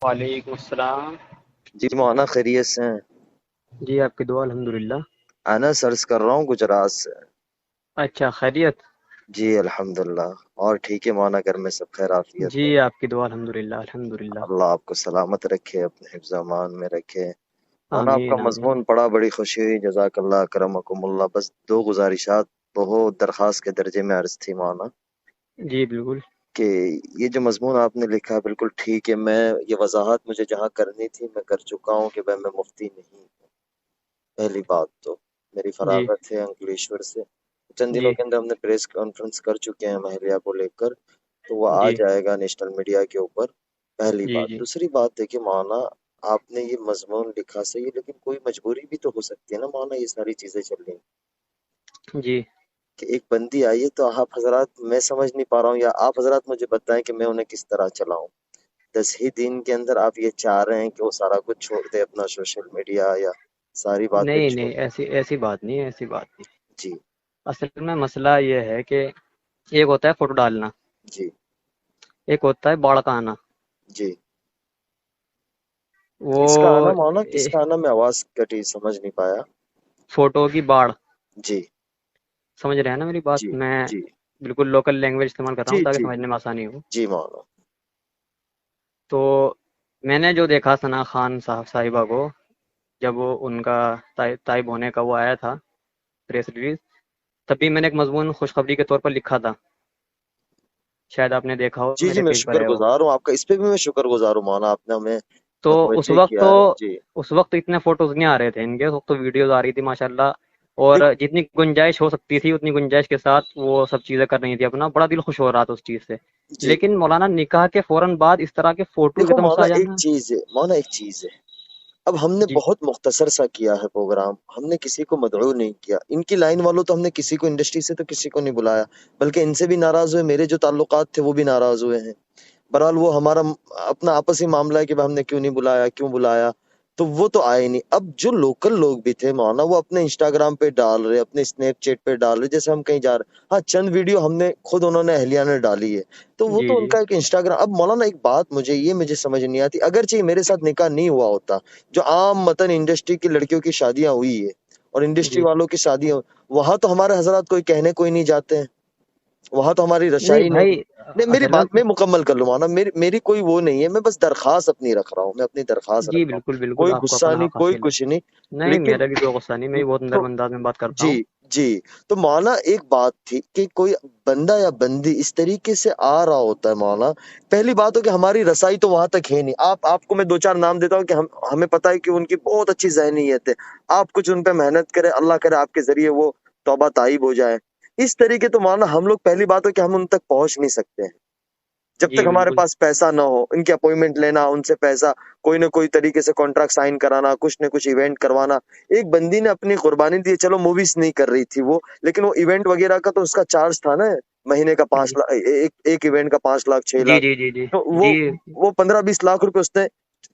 وعلیکم السلام۔ جی مولانا خیریت سے ہیں؟ جی آپ کی دعا الحمدللہ۔ انا سرچ کر رہا ہوں گجرات سے۔ اچھا خیریت؟ جی الحمدللہ، اور ٹھیک ہے مولانا، گھر میں سب خیر عافیت جی ہے؟ آپ کی دعا الحمدللہ الحمدللہ۔ اللہ آپ کو سلامت رکھے، اپنے حفظ امان میں رکھے۔ مولانا آپ کا آمین آمین۔ مضمون پڑھا، بڑی خوشی ہوئی، جزاک اللہ کرمکم اللہ۔ بس دو گزارشات بہت درخواست کے درجے میں عرض تھی مولانا، جی بالکل۔ کہ یہ جو مضمون آپ نے لکھا ہے بالکل ٹھیک ہے، میں یہ وضاحت مجھے جہاں کرنی تھی میں کر چکا ہوں کہ میں مفتی نہیں ہوں۔ پہلی بات تو میری جی فراغت ہے انکلیشور سے، چند دنوں جی کے اندر ہم نے پریس کانفرنس کر چکے ہیں مہلیہ کو لے کر، تو وہ آ جی جائے گا نیشنل میڈیا کے اوپر۔ پہلی جی بات۔ جی دوسری بات دیکھیے مولانا، آپ نے یہ مضمون لکھا صحیح ہے، لیکن کوئی مجبوری بھی تو ہو سکتی ہے نا مولانا، یہ ساری چیزیں چل رہی ہیں جی کہ ایک بندی آئی ہے، تو آپ حضرات، میں سمجھ نہیں پا رہا ہوں، یا آپ حضرات مجھے بتائیں کہ میں انہیں کس طرح چلاؤں۔ 10 ہی دن کے اندر آپ یہ چاہ رہے ہیں کہ وہ سارا کچھ چھوڑ دے، اپنا سوشل میڈیا یا ساری باتیں نہیں چھوڑ۔ نہیں، ایسی بات نہیں ہے، ایسی بات نہیں۔ جی اصل میں مسئلہ یہ ہے کہ ایک ہوتا ہے فوٹو ڈالنا، جی ایک ہوتا ہے باڑ کا آنا۔ جی۔ وہ کس کا آنا مولانا، کس اے- کا آنا؟ میں آواز کٹی، سمجھ نہیں پایا۔ فوٹو کی باڑ، جی سمجھ رہے ہیں نا میری بات؟ جی میں جی بالکل لوکل لینگویج استعمال کر رہا جی ہوں تاکہ جی سمجھنے میں آسانی ہو۔ جی مولانا۔ تو میں نے جو دیکھا ثنا خان صاحبہ کو، جب وہ ان کا تائب ہونے کا وہ آیا تھا پریس ریلیز، تبھی میں نے ایک مضمون خوشخبری کے طور پر لکھا تھا، شاید آپ نے دیکھا ہو، جی جی، میرے میں پیج پر شکر ہے وہ۔ گزار ہوں آپ کا، اس پہ بھی میں شکر گزار ہوں مولانا، آپ نے ہمیں تو متوجہ کیا ہے۔ جی اس وقت اتنے فوٹوز نہیں آ رہے تھے ان کے، اس وقت تو ویڈیوز آ رہی تھی ماشاءاللہ، اور دیکھ جتنی گنجائش ہو سکتی تھی اتنی گنجائش کے ساتھ وہ سب چیزیں کر رہی تھی اپنا، بڑا دل خوش ہو رہا تھا اس چیز سے۔ جی، لیکن مولانا نکاح کے فوراً بعد اس طرح کے فوٹوز دیکھو ایک دم سے مولانا آ ایک جانا۔ چیز ہے، مولانا ایک چیز ہے، اب ہم نے جی بہت مختصر سا کیا ہے پروگرام، ہم نے کسی کو مدعو نہیں کیا، ان کی لائن والوں تو ہم نے کسی کو، انڈسٹری سے تو کسی کو نہیں بلایا، بلکہ ان سے بھی ناراض ہوئے، میرے جو تعلقات تھے وہ بھی ناراض ہوئے ہیں۔ بہرحال وہ ہمارا اپنا آپسی معاملہ ہے کہ ہم نے کیوں نہیں بلایا، کیوں بلایا، تو وہ تو آئے نہیں۔ اب جو لوکل لوگ بھی تھے مولانا، وہ اپنے انسٹاگرام پہ ڈال رہے، اپنے اسنیپ چیٹ پہ ڈال رہے، جیسے ہم کہیں جا رہے، ہاں چند ویڈیو ہم نے خود، انہوں نے اہلیہ نے ڈالی ہے، تو وہ جی تو ان جی کا ایک انسٹاگرام۔ اب مولانا ایک بات مجھے سمجھ نہیں آتی، اگرچہ یہ میرے ساتھ نکاح نہیں ہوا ہوتا، جو عام متن انڈسٹری کی لڑکیوں کی شادیاں ہوئی ہے اور انڈسٹری جی۔ والوں کی شادیاں، وہاں تو ہمارے حضرات کوئی کہنے کوئی نہیں جاتے ہیں، وہاں تو ہماری نہیں رسائی نہیں ہے۔ بھائی، نہیں میری اصل میں بات میں مکمل کر لوں مولانا، میری کوئی وہ نہیں ہے، میں بس درخواست اپنی رکھ رہا ہوں، میں اپنی درخواست جی رکھ رہا ہوں، بالکل بالکل، کوئی آپ کو غصہ اپنا نہیں، حق کوئی حاصل ہے۔ کچھ نہیں، نہیں لیکن میرا بھی کوئی غصہ نہیں، میں بہت تو نرم انداز میں بات کرتا جی ہوں۔ جی، تو مولانا ایک بات تھی کہ کوئی بندہ یا بندی اس طریقے سے آ رہا ہوتا ہے مولانا، پہلی بات ہو کہ ہماری رسائی تو وہاں تک ہے نہیں، آپ کو میں دو چار نام دیتا ہوں کہ ہمیں پتہ ہے کہ ان کی بہت اچھی ذہنیت ہے، آپ کچھ ان پہ محنت کریں، اللہ کرے آپ کے ذریعے وہ توبہ طائب ہو جائے، اس طریقے تو مولانا ہم لوگ، پہلی بات ہو کہ ہم ان تک پہنچ نہیں سکتے ہیں جب جی تک ہمارے بالکل۔ پاس پیسہ نہ ہو، ان کی اپوائنٹمنٹ لینا، ان سے پیسہ کوئی نہ کوئی طریقے سے کانٹریکٹ سائن کرانا، کچھ نہ کچھ ایونٹ کروانا۔ ایک بندی نے اپنی قربانی دی، چلو موویز نہیں کر رہی تھی وہ، لیکن وہ ایونٹ وغیرہ کا تو اس کا چارج تھا نا، مہینے کا جی 5 لاکھ، ایک ایونٹ کا 5 لاکھ 6 جی لاکھ جی جی جی تو جی وہ 15-20 لاکھ روپے اس نے،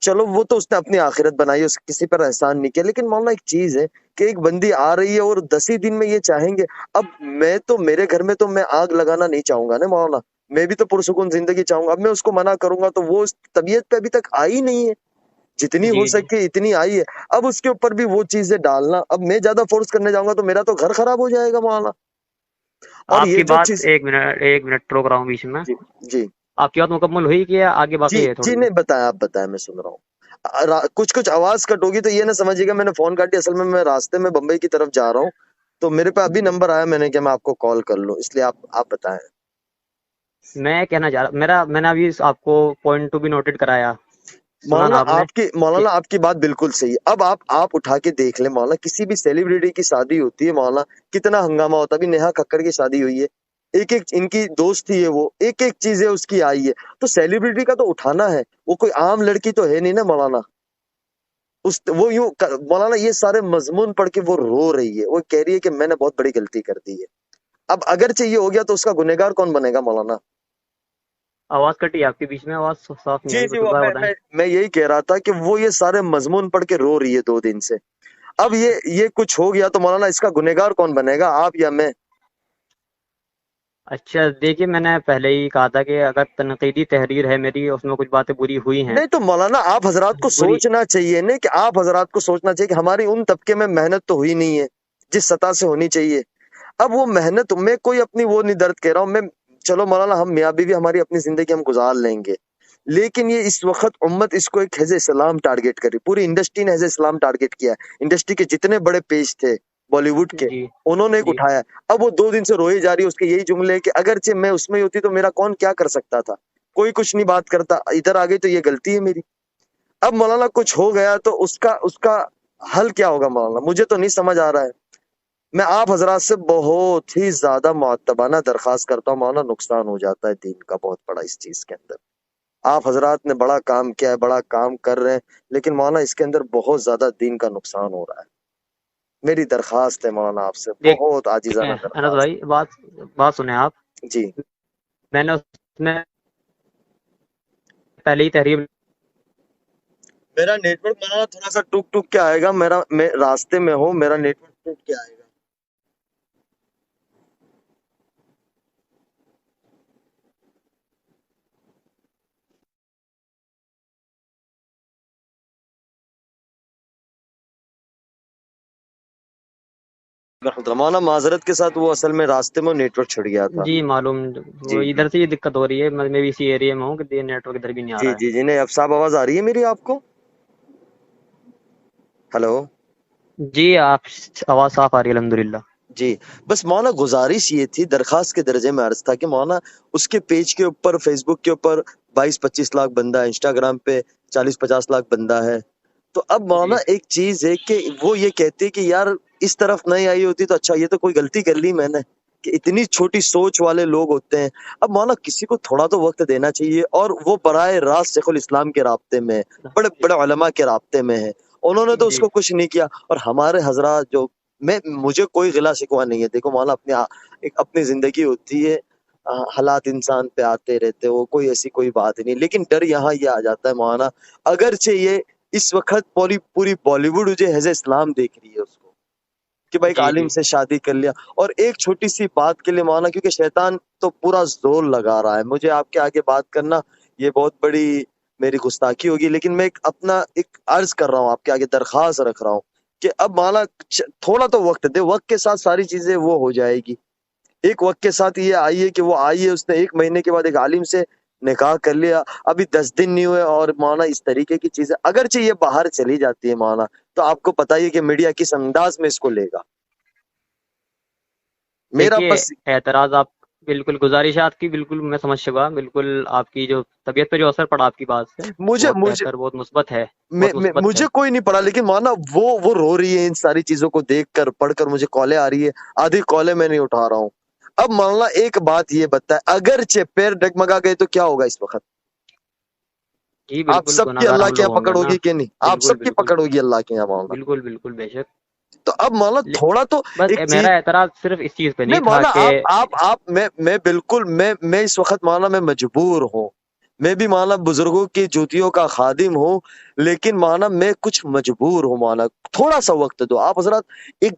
چلو وہ تو اس نے اپنی آخرت بنائی، اس کسی پر احسان نہیں کیا، لیکن مولانا ایک چیز ہے کہ ایک بندی آ رہی ہے اور 10 ہی دن میں یہ چاہیں گے، اب میں تو، میرے گھر میں تو میں آگ لگانا نہیں چاہوں گا نا مولانا، میں بھی تو پرسکون زندگی چاہوں گا، اب میں اس کو منع کروں گا تو وہ اس طبیعت پہ ابھی تک آئی نہیں ہے، جتنی ہو جی جی۔ سکے اتنی آئی ہے، اب اس کے اوپر بھی وہ چیزیں ڈالنا، اب میں زیادہ فورس کرنے جاؤں گا تو میرا تو گھر خراب ہو جائے گا مولانا، اور آپ یہ کی جو بات، چیز، ایک منٹ روک رہا ہوں بیچ میں۔ جی جی آپ کی بات مکمل ہوئی کہ آگے جی باقی ہے جی، تھوڑی سی؟ نہیں بتایا، آپ بتایا، میں سن رہا ہوں، کچھ آواز کٹ ہوگی تو یہ نہ سمجھیے گا میں نے فون کاٹی، اصل میں راستے میں بمبئی کی طرف جا رہا ہوں، تو میرے پہ ابھی نمبر آیا، میں نے کہ میں آپ کو کال کر لوں، اس لیے آپ بتائیں۔ میں کہنا چاہ رہا، میں نے ابھی آپ کو پوائنٹ ٹو بھی نوٹڈ کرایا، سنا نا آپ نے کہ مولانا آپ کی بات بالکل صحیح ہے، اب آپ اٹھا کے دیکھ لیں مولانا، کسی بھی سیلیبریٹی کی شادی ہوتی ہے مولانا، کتنا ہنگامہ ہوتا ہے، ابھی نیہا ککڑ کی شادی ہوئی ہے، ایک ایک ان کی دوست تھی ہے، وہ ایک ایک چیزیں اس کی آئی ہے، تو سیلیبریٹی کا تو اٹھانا ہے، وہ کوئی عام لڑکی تو ہے نہیں نا مولانا، وہ یوں مولانا یہ سارے مضمون پڑھ کے وہ رو رہی ہے، وہ کہہ رہی ہے کہ میں نے بہت بڑی غلطی کر دی ہے، اب اگرچہ یہ ہو گیا تو اس کا گنہگار کون بنے گا مولانا؟ آواز کٹی آپ کی بیچ میں، آواز صاف نہیں جی آئی، جی، وہ دوبارہ میں بتائیں۔ میں میں یہی کہہ رہا تھا کہ وہ یہ سارے مضمون پڑھ کے رو رہی ہے 2 دن سے، اب یہ کچھ ہو گیا تو مولانا اس کا گنہگار کون بنے گا، آپ یا میں؟ اچھا دیکھیے، میں نے پہلے ہی کہا تھا کہ اگر تنقیدی تحریر ہے میری، اس میں کچھ باتیں بری ہوئی ہیں، نہیں تو مولانا آپ حضرات کو بری، سوچنا چاہیے نا، کہ آپ حضرات کو سوچنا چاہیے کہ ہماری ان طبقے میں محنت تو ہوئی نہیں ہے جس سطح سے ہونی چاہیے. اب وہ محنت میں کوئی اپنی وہ نہیں درد کہہ رہا ہوں میں. چلو مولانا ہم میاں بیوی ہماری اپنی زندگی ہم گزار لیں گے، لیکن یہ اس وقت امت اس کو ایک حزب اسلام ٹارگٹ کری، پوری انڈسٹری نے حزب اسلام ٹارگٹ کیا ہے. انڈسٹری کے جتنے بڑے پیج تھے بالی ووڈ کے، جی انہوں نے ایک جی اٹھایا. اب وہ 2 دن سے روئی جا رہی ہے، اس کے یہی جملے کہ اگرچہ میں اس میں ہی ہوتی تو میرا کون کیا کر سکتا تھا، کوئی کچھ نہیں بات کرتا، ادھر آ گئی تو یہ غلطی ہے میری. اب مولانا کچھ ہو گیا تو اس کا حل کیا ہوگا مولانا، مجھے تو نہیں سمجھ آ رہا ہے. میں آپ حضرات سے بہت ہی زیادہ معتبانہ درخواست کرتا ہوں مولانا، نقصان ہو جاتا ہے دین کا بہت بڑا اس چیز کے اندر. آپ حضرات نے بڑا کام کیا ہے، بڑا کام کر رہے ہیں، لیکن مولانا اس کے اندر بہت زیادہ دین کا نقصان ہو رہا ہے. میری درخواست ہے مولانا آپ سے، بہت عاجزانہ دیکھیں انس درخواست. بھائی، بات سنیں آپ. جی میں نے اس میں پہلے ہی تحریر، میرا نیٹ ورک مولانا تھوڑا سا ٹک ٹک کے آئے گا، میں راستے میں ہوں، میرا نیٹ ورک ٹک کے آئے گا. مولانا معذرت کے ساتھ وہ اصل میں راستے میں نیٹ ورک چھڑ گیا تھا. جی معلوم، وہ جی جی ادھر سے یہ دقت ہو رہی ہے، میں بھی اسی ایریا میں ہوں کہ نیٹ ورک ادھر بھی نہیں آ جی رہا ہے. جی جی نہیں اب صاحب آواز آ رہی ہے میری آپ کو؟ ہلو. جی آپ، آواز صاف آ رہی ہے الحمدللہ. جی بس مولانا گزارش یہ تھی، درخواست کے درجے میں عرض تھا کہ مولانا اس کے پیج کے اوپر، فیس بک کے اوپر 22-25 لاکھ بندہ ہے، انسٹاگرام پہ 40-50 لاکھ بندہ ہے. تو اب مولانا جی ایک چیز ہے کہ وہ یہ کہتے کہ یار اس طرف نہیں آئی ہوتی تو اچھا، یہ تو کوئی غلطی کر لی میں نے کہ اتنی چھوٹی سوچ والے لوگ ہوتے ہیں. اب مولانا کسی کو تھوڑا تو وقت دینا چاہیے، اور وہ براہ راست شیخ الاسلام کے رابطے میں، بڑے بڑے علماء کے رابطے میں ہے، انہوں نے تو اس جی کو کچھ نہیں کیا. اور ہمارے حضرات جو، مجھے کوئی غلا شکوہ نہیں ہے، دیکھو مولانا ایک اپنی زندگی ہوتی ہے، حالات انسان پہ آتے رہتے، وہ کوئی ایسی کوئی بات نہیں. لیکن ڈر یہاں یہ آ جاتا ہے مولانا، اگرچہ یہ اس وقت پوری بالی ووڈ جو حزب اسلام دیکھ رہی ہے اس کو کہ بھائی ایک جی عالم جی سے شادی کر لیا، اور ایک چھوٹی سی بات کے لیے مولانا، کیونکہ شیطان تو پورا زور لگا رہا ہے. مجھے آپ کے آگے بات کرنا یہ بہت بڑی میری گستاخی ہوگی، لیکن میں ایک عرض کر رہا ہوں آپ کے آگے، درخواست رکھ رہا ہوں کہ اب مولانا تھوڑا تو وقت دے، وقت کے ساتھ ساری چیزیں وہ ہو جائے گی. ایک وقت کے ساتھ یہ آئیے کہ وہ آئیے، اس نے 1 مہینے کے بعد ایک عالم سے نکاح کر لیا، ابھی 10 دن نہیں ہوئے، اور مولانا اس طریقے کی چیزیں اگرچہ یہ باہر چلی جاتی ہے مولانا، تو آپ کو پتہ ہی ہے کہ میڈیا کس انداز میں اس کو لے گا. میرا دیکھیے، بس اعتراض آپ، بالکل گزارشات کی بالکل میں سمجھ چکا، بالکل آپ کی جو طبیعت پہ جو اثر پڑا آپ کی بات سے، مجھے بہت مجھے بہتر، بہت مثبت ہے، بہت مثبت ہے. مجھے کوئی نہیں پڑا، لیکن مولانا وہ رو رہی ہے ان ساری چیزوں کو دیکھ کر، پڑھ کر مجھے کالیں آ رہی ہے، آدھی کالیں میں نہیں اٹھا رہا ہوں. اب مولانا ایک بات یہ بتائے، اگرچہ پیر ڈگمگا گئے تو کیا ہوگا اس وقت؟ جی آپ بالکل، سب کی گناہگار اللہ ہم کے لوگ یہاں ہوں گے پکڑ نا. ہوگی کہ نہیں؟ آپ بالکل سب کی بالکل پکڑ ہوگی اللہ کے یہاں مولانا. بالکل بالکل بے شک. تو اب مولانا تھوڑا تو بس ایک چیز، میرا اعتراض صرف اس چیز پہ نہیں نہیں تھا مولانا کہ آپ میں بالکل میں اس وقت مولانا میں مجبور ہوں، میں بھی مولانا بزرگوں کی جوتیوں کا خادم ہوں، لیکن مولانا میں کچھ مجبور ہوں مولانا. تھوڑا سا وقت دو آپ حضرات،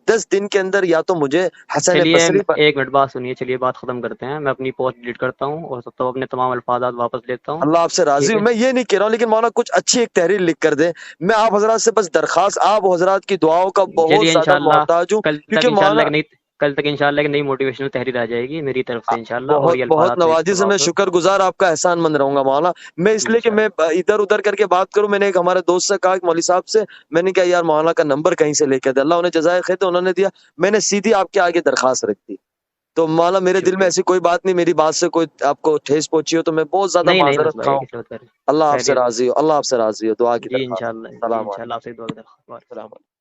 10 دن کے اندر یا تو مجھے حسن چلیے بصری پر. ایک منٹ بات سنیے، چلیے بات ختم کرتے ہیں، میں اپنی پوسٹ ڈیلیٹ کرتا ہوں اور سب تو اپنے تمام الفاظات واپس لیتا ہوں. اللہ آپ سے راضی ٹھیک ہوں، ہے، میں یہ نہیں کہہ رہا ہوں، لیکن مولانا کچھ اچھی ایک تحریر لکھ کر دیں. میں آپ حضرات سے بس درخواست، آپ حضرات کی دعاؤں کا بہت چلیے زیادہ انشاءاللہ محتاج ہوں، کیونکہ مولانا کل تک انشاءاللہ ایک نئی موٹیویشنل تحریر آ جائے گی میری طرف سے انشاءاللہ، اور بہت یہ بہت الفاظات نوازش ہے، میں واپس. شکر گزار آپ کا احسان مند رہوں گا مولانا. میں اس جی لیے کہ میں انشاءاللہ. ادھر ادھر کر کے بات کروں، میں نے ایک ہمارے دوست سے کہا کہ مولوی صاحب سے، میں نے کہا یار مولانا کا نمبر کہیں سے لے کے دے، اللہ انہیں جزائے خیر تو انہوں نے دیا، میں نے سیدھی آپ کے آگے درخواست رکھ دی. تو مولانا میرے دل میں شکریہ. ایسی کوئی بات نہیں، میری بات سے کوئی آپ کو ٹھیس پہنچی ہو تو میں بہت زیادہ نہیں نہیں، بس معذرت خواہ بھائی ہوں. کسی بات کر اللہ آپ سے خیریت. راضی ہو، اللہ آپ سے راضی ہو، دعا کی جی درخواست. انشاءاللہ، جی السلام انشاءاللہ علیکم. آپ سے دعا کرتا ہوں. السلام علیکم.